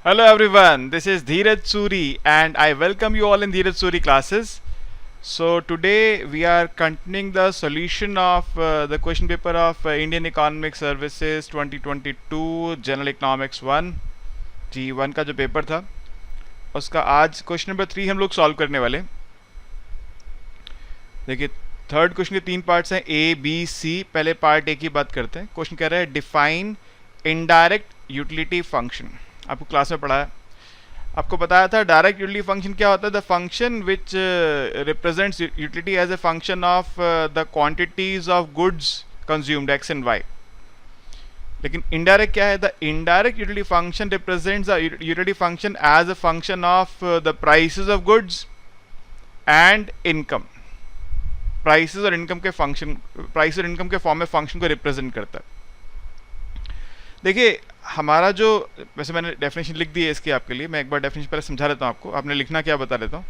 Hello everyone, this is Dheeraj Suri and I welcome you all in Dheeraj Suri classes. So today we are continuing the solution of the question paper of Indian Economic Services 2022 General Economics 1 G1 का जो paper था उसका आज question number 3 हम लोग solve करने वाले हैं। देखिए थर्ड क्वेश्चन के तीन पार्ट्स हैं ए बी सी। पहले पार्ट ए की बात करते हैं। क्वेश्चन कह रहा है डिफाइन इनडायरेक्ट यूटिलिटी फंक्शन। आपको क्लास में पढ़ा है, आपको बताया था डायरेक्ट यूटिलिटी फंक्शन क्या होता है। The function which represents utility as a function of the quantities of goods consumed X and Y. लेकिन इनडायरेक्ट क्या है? The indirect utility function represents the utility function as a function of the prices of goods and income. Prices और income के function, price और income के form में function को represent करता है। देखिए हमारा जो, वैसे मैंने डेफिनेशन लिख दी है इसकी आपके लिए, मैं एक बार डेफिनेशन पहले समझा देता हूँ आपको। आपने लिखना क्या बता देता हूँ।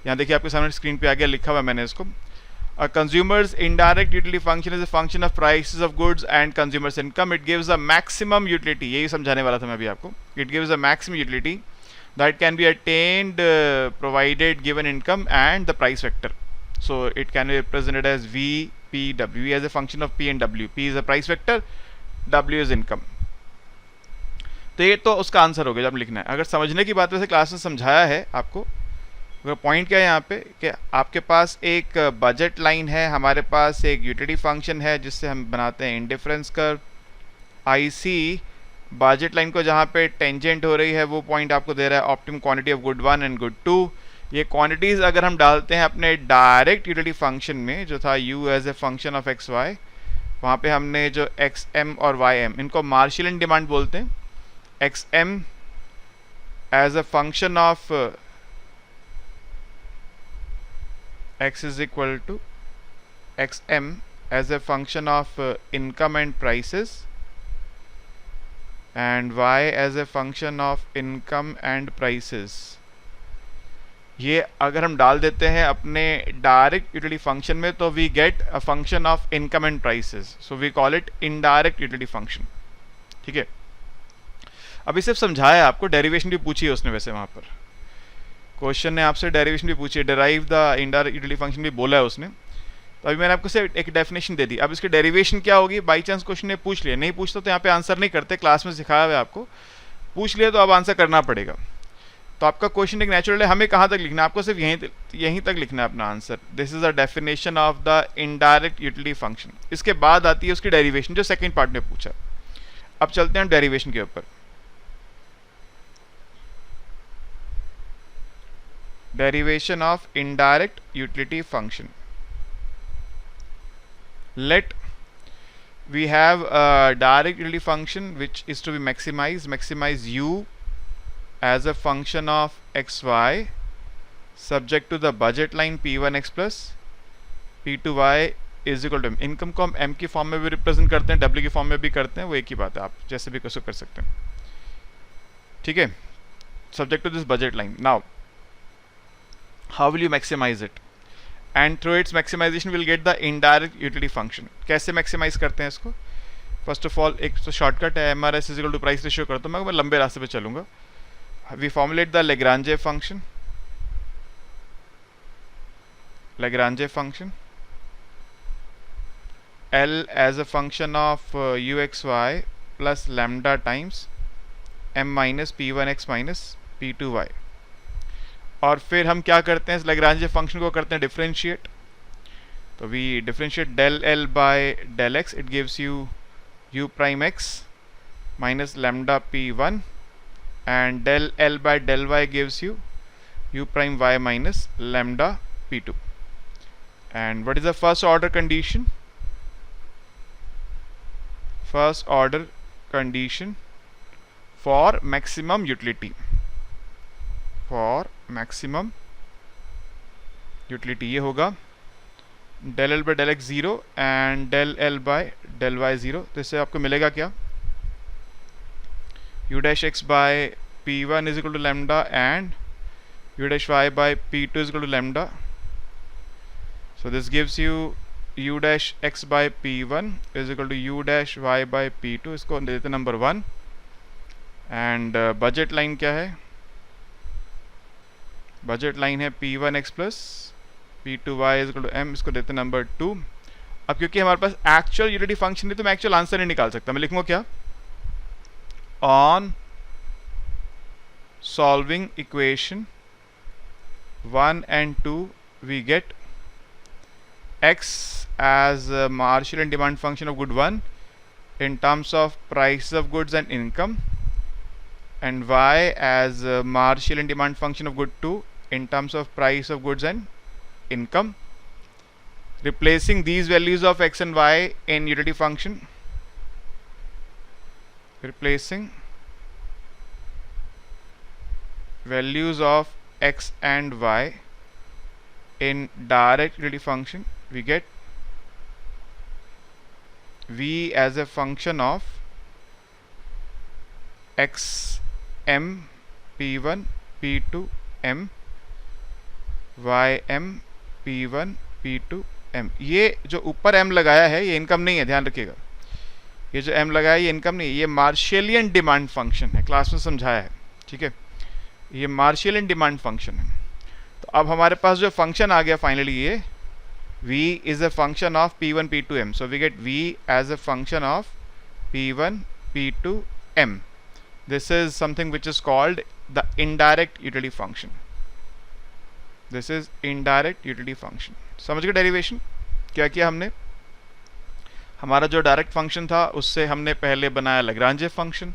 यहाँ देखिए आपके सामने स्क्रीन पे आ गया, लिखा हुआ है मैंने इसको। Consumers indirect utility function is a function of prices of goods and consumers income. It gives a maximum utility, यही समझाने वाला था मैं अभी आपको। It gives a maximum utility that can be attend provided given income and the price vector. So it can be represented as V, P, W. V as a function of P and W. P is a price vector, W is income. तो ये तो उसका answer हो गया जब लिखना है। अगर समझने की बात वैसे क्लास में समझाया है आपको। अगर पॉइंट क्या है यहाँ पे कि आपके पास एक बजट लाइन है, हमारे पास एक यूटिलिटी फंक्शन है जिससे हम बनाते हैं indifference curve. IC budget line को जहाँ पे टेंजेंट हो रही है वो पॉइंट आपको दे रहा है optimum quantity of good 1 and good 2। ये क्वांटिटीज अगर हम डालते हैं अपने डायरेक्ट यूटिलिटी फंक्शन में जो था u as a function of X Y, वहाँ पे हमने जो एक्स एम और वाई एम, इनको मार्शियलन डिमांड बोलते हैं। X M as a function of x is equal to X M as a function of income and prices and y as a function of income and prices. ये अगर हम डाल देते हैं अपने डायरेक्ट यूटिलिटी फंक्शन में तो we get a function of income and prices, so we call it indirect utility function. ठीक है, अभी सिर्फ समझाया आपको, डेरिवेशन भी पूछी है उसने। वैसे वहाँ पर क्वेश्चन ने आपसे डेरिवेशन भी पूछी है, derive the indirect utility function भी बोला है उसने। तो अभी मैंने आपको सिर्फ एक डेफिनेशन दे दी। अब इसकी डेरिवेशन क्या होगी, बाई चांस क्वेश्चन ने पूछ लिया, नहीं पूछता तो यहाँ पे आंसर नहीं करते, क्लास में सिखाया हुआ है आपको। पूछ लिया तो अब आंसर करना पड़ेगा। तो आपका क्वेश्चन एक नेचुरल है, हमें कहाँ तक लिखना है, आपको सिर्फ यहीं तक लिखना है अपना answer. This is a definition of the indirect utility function. इसके बाद आती है उसकी डेरिवेशन जो सेकंड पार्ट में पूछा। अब चलते हैं डेरिवेशन के ऊपर। Derivation of indirect utility function. Let we have a direct utility function which is to be maximize u as a function of xy subject to the budget line p1x plus p2y is equal to m। Income को हम m की form में भी represent करते हैं, w की form में भी करते हैं, वो एक ही बात है, आप जैसे भी कैसे कर सकते हैं। ठीक है, subject to this budget line। now how will you maximize it and through its maximization will get the indirect utility function। कैसे maximize करते हैं इसको? फर्स्ट ऑफ ऑल एक तो शॉर्टकट है, MRS is equal to price ratio करता हूँ मैं लंबे रास्ते पे चलूंगा। we formulate the Lagrange function, L as a function of uxy plus lambda times m minus p1x minus p2y। और फिर हम क्या करते हैं, इस Lagrange फंक्शन को करते हैं डिफरेंशिएट। तो we differentiate del L by del x, it gives you u prime x minus lambda p1 and del L by del y gives you u prime y minus lambda p2। and what is the first order condition? First order condition for maximum utility, ये होगा del L by del x 0 and del L by del y 0। तो इससे आपको मिलेगा क्या, u dash x by p1 is equal to lambda and u dash y by p2 is equal to lambda। so this gives you u dash x by p1 is equal to u dash y by p2, इसको देते number 1 and budget line क्या है? Budget line है P1x plus P2y is equal to m, इसको देते हैं number 2। अब क्योंकि हमारे पास एक्चुअल यूटिलिटी फंक्शन नहीं तो मैं एक्चुअल आंसर नहीं निकाल सकता, मैं लिखूंगा क्या? On solving equation 1 and 2 we get x as a Marshall and demand function of good 1 in terms of prices of goods and income, and y as a Marshall and demand function of good 2 in terms of price of goods and income. Replacing these values of x and y in utility function, replacing values of x and y in direct utility function, we get v as a function of x m p1 p2 m y m p1 p2 m। ये जो ऊपर m लगाया है ये income नहीं है, ध्यान रखिएगा। ये जो m लगाया है ये इनकम नहीं है, ये मार्शेलियन डिमांड फंक्शन है, क्लास में समझाया है, ठीक है। ये मार्शेलियन डिमांड फंक्शन है। तो अब हमारे पास जो फंक्शन आ गया फाइनली ये v is a function of p1 p2 m, so we get v as a function of p1 p2 m. This is something which is called the indirect utility function. This is indirect utility function. समझ गए derivation? क्या किया हमने? हमारा जो direct function था उससे हमने पहले बनाया लैग्रांजे फंक्शन,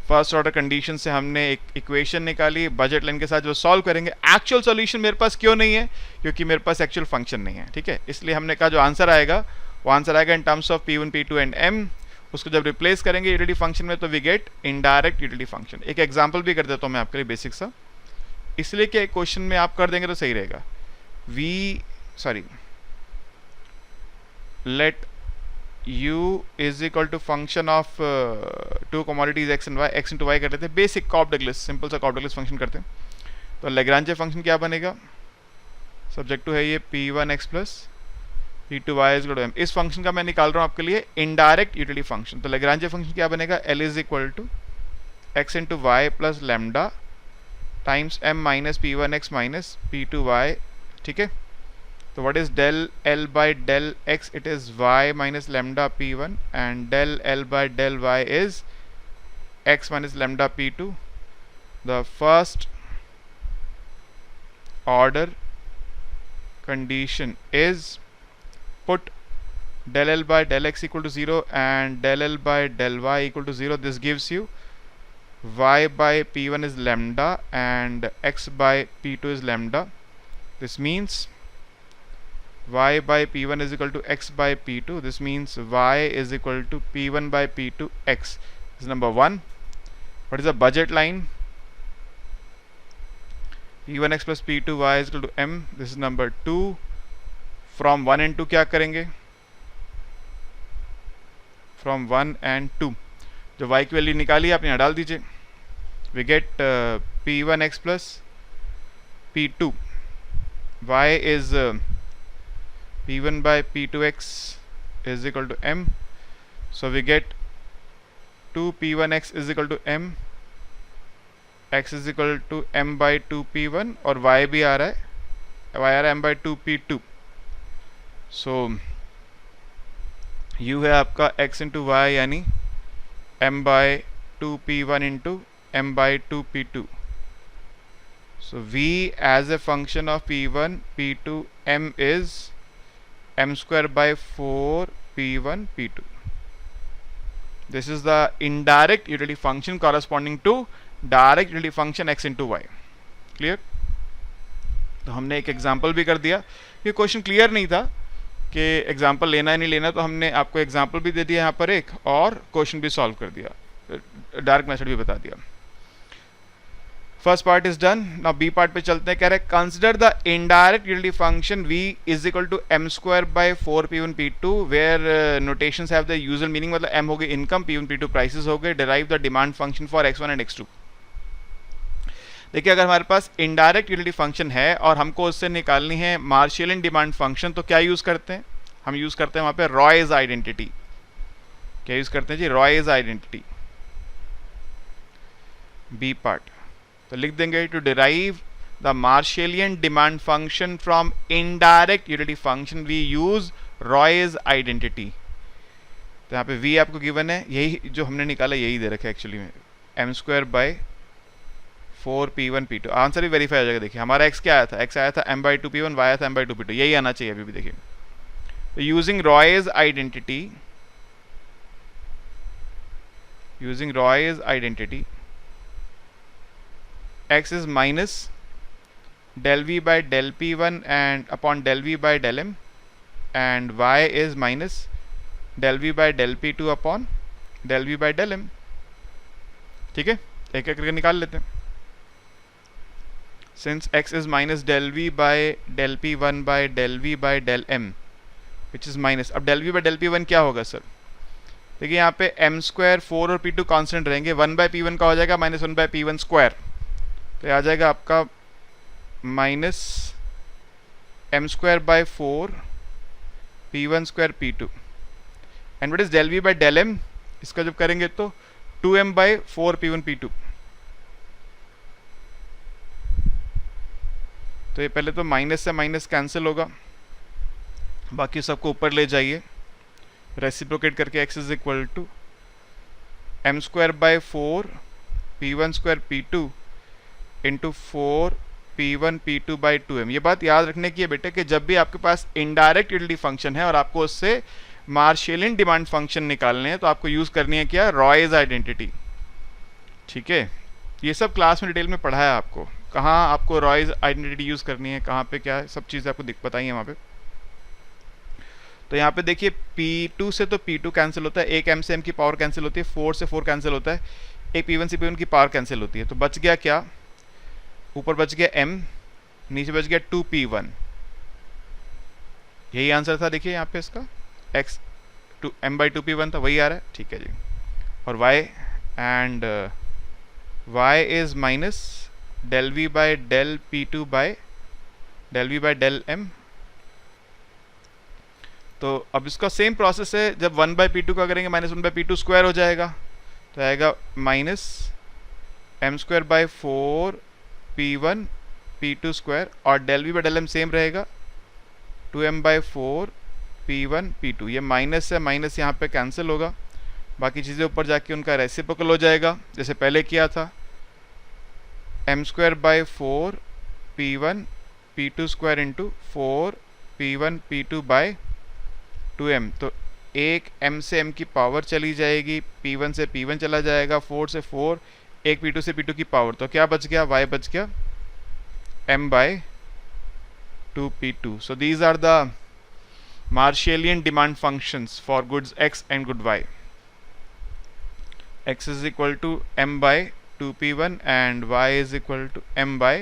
फर्स्ट ऑर्डर कंडीशन से हमने एक इक्वेशन निकाली, बजट लाइन के साथ जो सॉल्व करेंगे। एक्चुअल सॉल्यूशन मेरे पास क्यों नहीं है? क्योंकि मेरे पास एक्चुअल फंक्शन नहीं है, ठीक है। इसलिए हमने कहा जो आंसर आएगा वो आंसर आएगा in terms of P1 P2 and M। उसको जब रिप्लेस करेंगे यूटिलिटी फंक्शन में तो we get indirect utility function. एक एग्जाम्पल भी कर देता हूँ मैं आपके लिए बेसिक सा, इसलिए कि क्वेश्चन में आप कर देंगे तो सही रहेगा। Let u is equal to function of two commodities x and y, x into y करते थे, बेसिक कॉप डगलस, सिंपल सा कॉप डगलस फंक्शन करते हैं। तो लैग्रांजे फंक्शन क्या बनेगा? सब्जेक्ट टू है ये P1x plus P2y is equal to m। इस फंक्शन का मैं निकाल रहा हूँ आपके लिए इनडायरेक्ट यूटिलिटी फंक्शन। तो लैग्रांजे फंक्शन क्या बनेगा? L is equal to x into Y plus lambda times m minus P1x minus P2y, ठीक है। So what is del L by del x? It is y minus lambda p1, and del L by del y is x minus lambda p2. The first order condition is put del L by del x equal to 0 and del L by del y equal to 0. This gives you y by p1 is lambda and x by p2 is lambda. This means y by p1 is equal to x by p2. This means y is equal to p1 by p2 x. This is number 1. What is the budget line? p1x plus p2y is equal to m. This is number 2. From 1 and 2 क्या करेंगे? From 1 and 2 जो y की value निकाली आप यहाँ डाल दीजिए। We get p1x plus p2. y is p1 by p2x is equal to m, so we get 2 p1x is equal to m, x is equal to m by 2 p1 और y भी आ रहा है, y आ रहा है m by 2 p2। so u है आपका x into y यानी m by 2 p1 into m by 2 p2। so v as a function of p1 p2 m is m square by 4 p1 p2. This is the indirect utility function corresponding to direct utility function x into y. Clear? तो हमने एक example भी कर दिया। ये question clear नहीं था कि एग्जाम्पल लेना है नहीं लेना, तो हमने आपको एग्जाम्पल भी दे दिया यहाँ पर एक, और क्वेश्चन भी सॉल्व कर दिया, डायरेक्ट मेथड भी बता दिया। First part is done. Now B part पे चलते हैं। कह रहे हैं consider the indirect utility function v is equal to m square by 4 p1 p2 where notations have the usual meaning, मतलब m हो गए इनकम, p1 p2 प्राइसेस हो गए, derive the demand function for x1 and x2। देखिए अगर हमारे पास indirect utility function है और हमको उससे निकालनी है मार्शेलियन डिमांड फंक्शन, तो क्या यूज करते हैं? हम यूज करते हैं वहां पे रॉयज आइडेंटिटी। क्या यूज करते हैं जी? Roy's identity. बी पार्ट, तो लिख देंगे to derive the Marshallian demand function from indirect utility function we use Roy's identity. तो यहाँ पे v आपको गिवन है, यही जो हमने निकाला यही दे रखा है एक्चुअली में, m² by 4p1 p2। Answer भी वेरीफाई हो जाएगा। देखिए हमारा x क्या आया था, x आया था m/2p1, y आया था m/2p2, यही आना चाहिए अभी भी। देखिए तो using Roy's identity x is minus del v by del p1 and upon del v by del m, and y is minus del v by del p2 upon del v by del m। ठीक है, एक एक करके निकाल लेते हैं। Since x is minus del v by del p1 by del v by del m which is minus, अब del v by del p1 क्या होगा सर? देखिए यहाँ पे m² 4 और p2 कांस्टेंट रहेंगे, 1/p1 का हो जाएगा माइनस 1/p1 स्क्वायर, तो आ जाएगा आपका minus m² by 4 p1² p2 and what is del v by del m, इसका जब करेंगे तो 2m बाई 4 p1 p2। तो ये पहले तो माइनस से माइनस कैंसिल होगा, बाकी सबको ऊपर ले जाइए, रेसिप्रोकेट करके x is equal to m² by 4 p1² p2 into 4 p1 p2 by 2m। ये बात याद रखने की है बेटे कि जब भी आपके पास इनडायरेक्ट यूटिलिटी फंक्शन है और आपको उससे मार्शेलियन डिमांड फंक्शन निकालने हैं तो आपको यूज करनी है क्या, रॉयज आइडेंटिटी। ठीक है, ये सब क्लास में डिटेल में पढ़ा है आपको, कहाँ आपको रॉयज आइडेंटिटी यूज करनी है, कहाँ पे क्या, सब चीज़ें आपको बताई है वहाँ पे। तो यहाँ पे देखिए P2 से तो P2 कैंसिल होता है, एक m से m की पावर कैंसिल होती है, 4 से 4 कैंसिल होता है, एक P1 से P1 की पावर कैंसिल होती है, तो बच गया क्या, ऊपर बच गया m, नीचे बच गया 2p1। यही आंसर था देखिए यहाँ पे इसका, x m/2p1 था, वही आ रहा है। ठीक है जी, और y and y is minus del v by del p2 by del v by del m। तो अब इसका सेम प्रोसेस है, जब 1/p2 का करेंगे माइनस 1/p2 स्क्वायर हो जाएगा, तो आएगा minus m² by 4 p1 p2 square, और del v by del m same रहेगा 2m बाई 4 p1 p2। ये माइनस से माइनस यहाँ पे कैंसिल होगा, बाकी चीज़ें ऊपर जाके उनका रेसिप्रोकल हो जाएगा जैसे पहले किया था, m² by 4 p1 p2 square into 4 p1 p2 by 2m। तो एक m से m की पावर चली जाएगी, p1 से p1 चला जाएगा, 4 से 4, एक p2 से p2 की पावर, तो क्या बच गया, y बच गया m by 2p2। So these are the Marshallian demand functions for goods x and good y। x is equal to m by 2p1 and y is equal to m by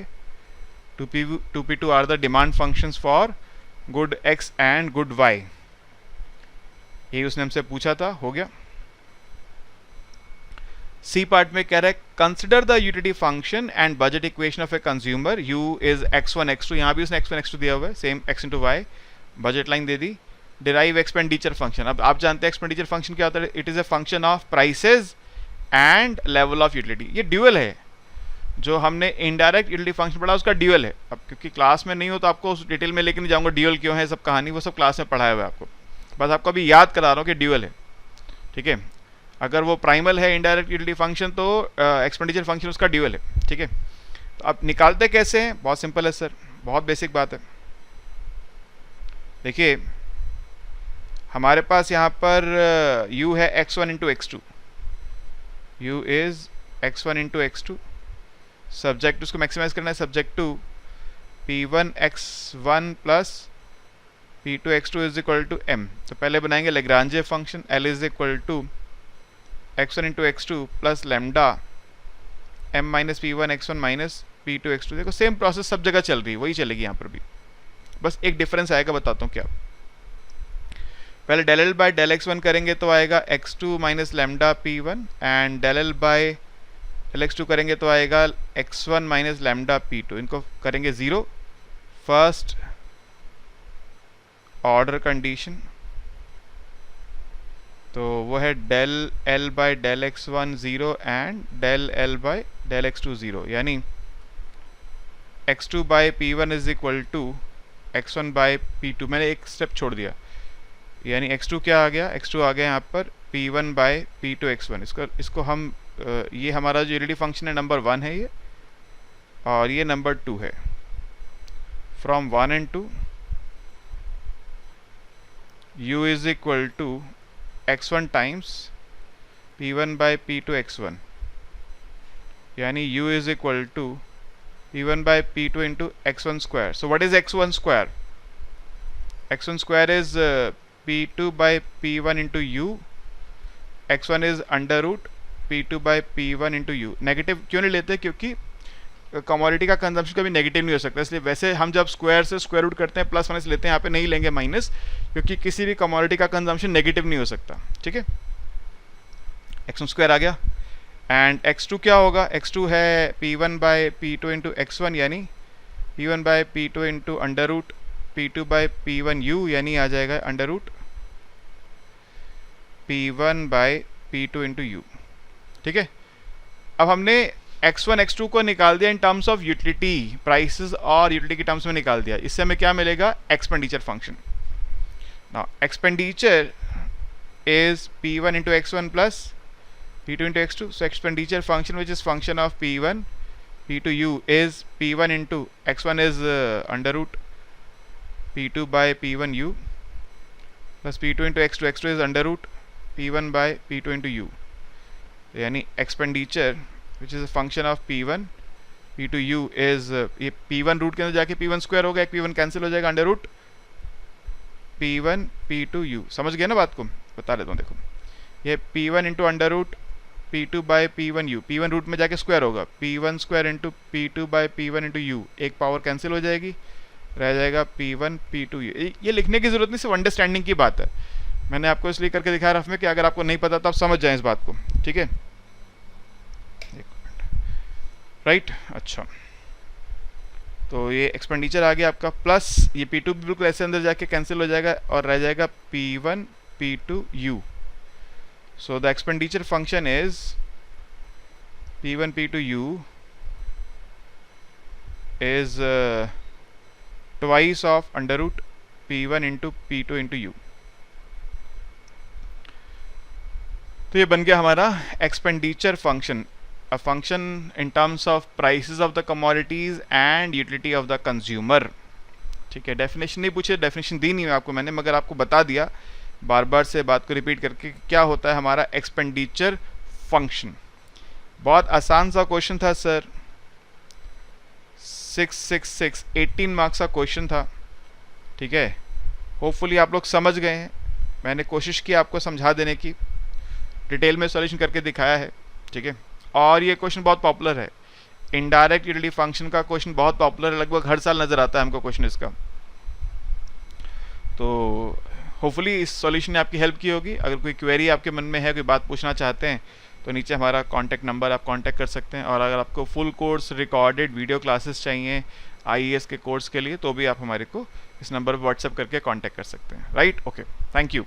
2p2 are the demand functions for good x and good y। यही उसने हमसे पूछा था, हो गया। C part में कह रहा है consider the utility function and budget equation of a consumer u is x1 x2, यहाँ भी उसने x1 x2 दिया हुआ है, same x into y, budget line दे दी। डिराइव एक्सपेंडिचर फंक्शन, अब आप जानते हैं एक्सपेंडिचर फंक्शन क्या होता है, it is a function of prices and level of utility. ये ड्यूअल है, जो हमने इनडायरेक्ट यूटिलिटी फंक्शन पढ़ा उसका ड्यूअल है। अब क्योंकि क्लास में नहीं हो तो आपको उस डिटेल में लेके नहीं जाऊंगा ड्यूअल क्यों है, सब कहानी वो सब क्लास में पढ़ाया हुआ है आपको, बस आपको अभी याद करा रहा हूँ कि ड्यूअल है। ठीक है, अगर वो प्राइमल है इनडायरेक्ट यूटिलिटी फंक्शन तो एक्सपेंडिचर फंक्शन उसका ड्यूअल है। ठीक है, तो अब निकालते कैसे हैं, बहुत सिंपल है सर, बहुत बेसिक बात है। देखिए हमारे पास यहाँ पर u है x1 into x2, u is x1 into x2, subject उसको मैक्सिमाइज करना है, subject to p1 x1 plus p2 x2 is equal to m। तो पहले बनाएंगे Lagrange function, l is equal to x1 into x2 plus lambda m minus p1 x1 minus p2 x2। देखो same process सब जगह चल रही है, वही चलेगी यहाँ पर भी, बस एक डिफरेंस आएगा, बताता हूँ क्या। पहले del l by del x1 करेंगे तो आएगा x2 minus lambda p1, and del l by del x2 करेंगे तो आएगा x1 माइनस लेमडा p2। इनको करेंगे ज़ीरो, फर्स्ट ऑर्डर कंडीशन, तो वो है del l by del x1 zero and del l by del x2 0, यानी x2 by p1 is equal to x1 by p2। मैंने एक स्टेप छोड़ दिया, यानी x2 क्या आ गया, x2 आ गया यहाँ पर p1 बाई p2 x1। इसको हम ये हमारा जो यूनिटी फंक्शन है नंबर 1 है ये, और ये नंबर 2 है। From 1 and 2 u is equal to x1 times p1 by p2 x1, यानी u is equal to p1 by p2 into x1 square. So what is x1 square? x1 square is p2 by p1 into u. x1 is under root p2 by p1 into u. Negative क्यों नहीं लेते? क्योंकि commodity का consumption कभी negative नहीं हो सकता, इसलिए वैसे हम जब स्क्वायर से स्क्वायर रूट करते हैं प्लस माइनस लेते हैं, यहाँ पे नहीं लेंगे माइनस, क्योंकि किसी भी कमोडिटी का कंजम्पशन नेगेटिव नहीं हो सकता। ठीक है, x1 स्क्वायर आ गया। एंड x2 क्या होगा, x2 है p1 by p2 into x1, यानी p1 by p2 into under root p2 by p1 u, यानी आ जाएगा under root p1 by p2 into u। ठीक है, अब हमने x1 x2 को निकाल दिया इन टर्म्स ऑफ यूटिलिटी, प्राइसेस और यूटिलिटी के टर्म्स में निकाल दिया। इससे हमें क्या मिलेगा, expenditure function. Now expenditure is p1 into x1 plus p2 into x2. So expenditure function, which is function of p1 p2 u, is p1 into x1 is under root p2 by p1 u plus p2 into x2, x2 is under root p1 by p2 into u, यानी expenditure which is a function of p1 p2 u is ये p1 root के अंदर जाके p1 square होगा, एक p1 cancel हो जाएगा, under root p1 p2 u। समझ गए ना बात को, बता देता हूँ। देखो ये p1 into under root p2 by p1 u, p1 root में जाके स्क्वायर होगा, p1 square into p2 by p1 into u, एक पावर कैंसिल हो जाएगी, रह जाएगा p1 p2 u। ये लिखने की जरूरत नहीं, सिर्फ अंडरस्टैंडिंग की बात है। मैंने आपको इसलिए करके दिखाया रफ में कि अगर आपको नहीं पता तो आप समझ जाएं इस बात को। ठीक है, राइट। अच्छा, तो ये एक्सपेंडिचर आ गया आपका, प्लस ये p2 बिल्कुल ऐसे अंदर जाके कैंसिल हो जाएगा और रह जाएगा p1 p2 u। So the expenditure function is p1 p2 u is twice of under root p1 into p2 into u। तो ये बन गया हमारा expenditure function, a function in terms of prices of the commodities and utility of the consumer। ठीक है, definition नहीं पूछे, definition दी नहीं है आपको मैंने, मगर आपको बता दिया बार बार से बात को रिपीट करके क्या होता है हमारा एक्सपेंडिचर फंक्शन। बहुत आसान सा क्वेश्चन था सर, 666 18 मार्क्स का क्वेश्चन था। ठीक है, होपफुली आप लोग समझ गए हैं, मैंने कोशिश की आपको समझा देने की, डिटेल में सॉल्यूशन करके दिखाया है। ठीक है, और ये क्वेश्चन बहुत पॉपुलर है, इनडायरेक्ट यूटिलिटी फंक्शन का क्वेश्चन बहुत पॉपुलर है, लगभग हर साल नजर आता है हमको क्वेश्चन इसका। तो होपफुली इस सॉल्यूशन ने आपकी हेल्प की होगी। अगर कोई क्वेरी आपके मन में है, कोई बात पूछना चाहते हैं, तो नीचे हमारा कांटेक्ट नंबर, आप कांटेक्ट कर सकते हैं। और अगर आपको full course recorded video classes चाहिए IAS के कोर्स के लिए, तो भी आप हमारे को इस नंबर पर व्हाट्सएप करके कांटेक्ट कर सकते हैं। Right, okay, thank you.